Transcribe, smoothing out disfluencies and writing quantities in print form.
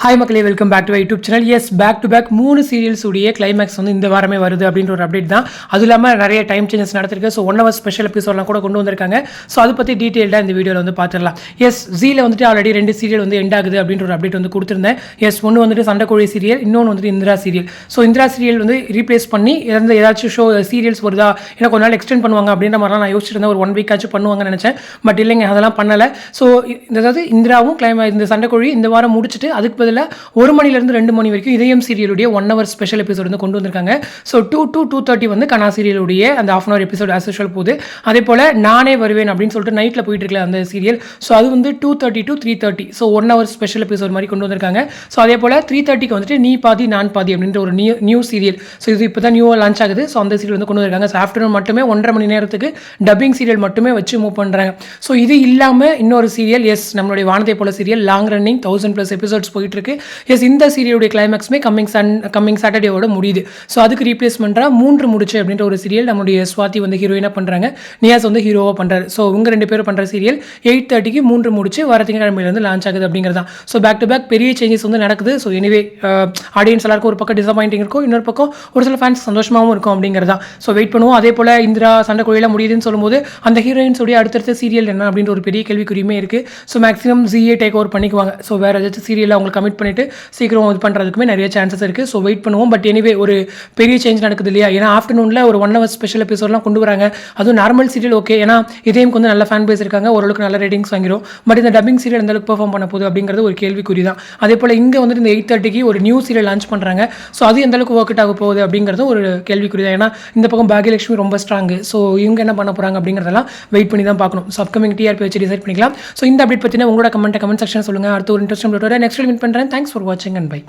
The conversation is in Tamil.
ஹாய் மக்களே, welcome back to YouTube channel. Yes, back to back 3 serials உடைய கிளைமேக்ஸ் வந்து இந்த வாரமே வருது அப்படின்ற ஒரு அப்டேட் தான். அது இல்லாமல் நிறைய டைம் சேஞ்சஸ் நடத்திருக்கு. ஸோ 1 hour ஸ்பெஷல் எபிசோட்லாம் கூட கொண்டு வந்திருக்காங்க. ஸோ அதை பற்றி டீட்டெயில்டாக இந்த வீடியோவில் வந்து பார்த்துடலாம். எஸ், ஜீல வந்துட்டு ஆல்ரெடி 2 சீரியல் வந்து எண்ட் ஆகுது அப்படின்ற ஒரு அப்டேட் வந்து கொடுத்துருந்தேன். எஸ், ஒன்று வந்துட்டு சண்டைக்கோழி சீரியல், இன்னொன்று வந்துட்டு Indira serial. So Indira serial வந்து ரீப்ளேஸ் பண்ணி ஏதாச்சும் சீரியல்ஸ் வருதா, ஏன்னா கொஞ்ச நாள் எக்ஸ்டெண்ட் பண்ணுவாங்க அப்படின்ற மாதிரிலாம் நான் யோசிச்சிருந்தேன். ஒரு 1 week ஆச்சும் பண்ணுவாங்கன்னு நினச்சேன். பட் இல்லைங்க, அதெல்லாம் பண்ணலை. ஸோ அதாவது இந்திராவும் இந்த சண்டைக்கோழி இந்த வாரம் முடிச்சுட்டு அதுக்கு பதிலாக 1 மணிலேருந்து 2 மணி வரைக்கும் இதயம் சீரியலுடைய 1 hour ஸ்பெஷல் எபிசோட் வந்து கொண்டு வந்திருக்காங்க. ஸோ 2 to 2:30 வந்து கனா சீரியலுடைய அந்த ½ hour எபிசோட் ஆஸ் யூஷுவல் போகுது. அதே போல் நானே வருவேன் அப்படின்னு சொல்லிட்டு நைட்டில் போயிட்டு இருக்கல அந்த சீரியல். ஸோ அது வந்து 2:30 to 3:30. So 1 hour special episode மாதிரி கொண்டு வந்திருக்காங்க. ஸோ அதே போல் 3:30க்கு வந்துட்டு நீ பாதி நான் பாதி அப்படின்ற ஒரு நியூ சீரியல். ஸோ இது இப்போ தான் நியூவாக லான்ச் ஆகுது. ஸோ அந்த சீரியல் வந்து கொண்டு வந்திருக்காங்க. ஸோ ஆஃப்டர்நூன் மட்டுமே 1.5 மணி நேரத்துக்கு டப்பிங் சீரியல் மட்டுமே வச்சு மூவ் பண்ணுறாங்க. ஸோ இது இல்லாமல் இன்னொரு சீரியல், எஸ், நம்மளுடைய வானத்தை போல சீரியல் லாங் ரன்னிங் 1000+ எபிசோட்ஸ் போயிட்டு இருக்கு. எஸ், இந்த சீரியலுடைய கிளைமேக்ஸ்மே கம்மிங் சாட்டர்டேவோட முடியுது. ஸோ அதுக்கு ரீப்ளேஸ்மெண்ட்டாக 3 முடிச்சு அப்படின்ற ஒரு சீரியல் நம்மளுடைய ஸ்வாதி வந்து ஹீரோயினாக பண்ணுறாங்க, நியாஸ் வந்து ஹீரோவாக பண்ணுறாரு. ஸோ இவங்க 2 பேரும் பண்ணுற சீரியல் 8:30க்கு 3 முடிச்சு வர திங்கட்கிழமையிலேருந்து லான்ச் ஆகுது அப்படிங்கிறது தான். ஸோ பேக் டு பேக் பெரிய சேஞ்சஸ் வந்து நடக்குது. ஸோ எனிவே ஆடியன்ஸ் எல்லாருக்கும் ஒரு பக்கம் டிசப்பாயிண்டிங் இருக்கும், இன்னொரு பக்கம் ஒரு சில ஃபேன்ஸ் சந்தோஷமாகவும் இருக்கும் அப்படிங்கிறது தான். ஸோ வெயிட் பண்ணுவோம். அதே போல் இந்திரா சண்டைக்கோழியெல்லாம் முடியுதுன்னு சொல்லும்போது அந்த ஹீரோயின்ஸோடைய அடுத்தடுத்த சீரியல் என்ன அப்படின்ற ஒரு பெரிய கேள்விக்குறியுமே இருக்குது. So maximum GA take over பண்ணிக்குவாங்க. ஸோ வேறு ஏதாச்சும் சீரியல் அவங்களுக்கு கமிட் பண்ணிவிட்டு சீக்கிரம் இது பண்ணுறதுக்குமே நிறைய சான்சஸ் இருக்குது. ஸோ வெயிட் பண்ணுவோம். பட் எனிவே ஒரு பெரிய சேஞ்ச் நடக்குது இல்லையா? ஏன்னா ஆஃப்டர்நூனில் ஒரு 1 hour ஸ்பெஷல் எபிசோட்லாம் கொண்டு வராங்க. அதுவும் நார்மல் சீரியல் ஓகே, ஏன்னா இதேமுக்கு வந்து நல்ல ஃபேன் பேஸ் இருக்காங்க, ஓரளவுக்கு நல்ல ரேட்டிங்ஸ் வாங்கிடும். பட் இந்த டப்பிங் சீரியல் எந்த அளவுக்கு பெர்ஃபார்ம் பண்ண போகுது அப்படிங்கிறது ஒரு கேள்விக்குறி தான். அதே போல் இங்கே வந்துட்டு இந்த 8:30க்கு ஒரு நியூ சீரியல் லான்ச் பண்ணுறாங்க. ஸோ அது எந்த அளவுக்கு ஒர்க் அவுட் ஆக போகுது அப்படிங்கிறது ஒரு கேள்விக்குறி தான். ஏன்னா இந்த பக்கம் பாகியலட்சுமி ரொம்ப ஸ்ட்ராங்கு. ஸோ இவங்க என்ன பண்ண போகிறாங்க அப்படிங்கிறதெல்லாம் வெயிட் பண்ணி தான் பார்க்கணும். ஸோ அப்கமிங் டிஆர்பி வச்சு டிசைட் பண்ணிக்கலாம். ஸோ இந்த அப்டேட் பற்றின உங்களோட கமெண்ட் செக்ஷன் சொல்லுங்கள். அடுத்த ஒரு இன்ட்ரெஸ்டிங் நெக்ஸ்ட் மீட் பண்ணுறேன். தேங்க்ஸ் ஃபார் வாட்சிங் அண்ட் பை.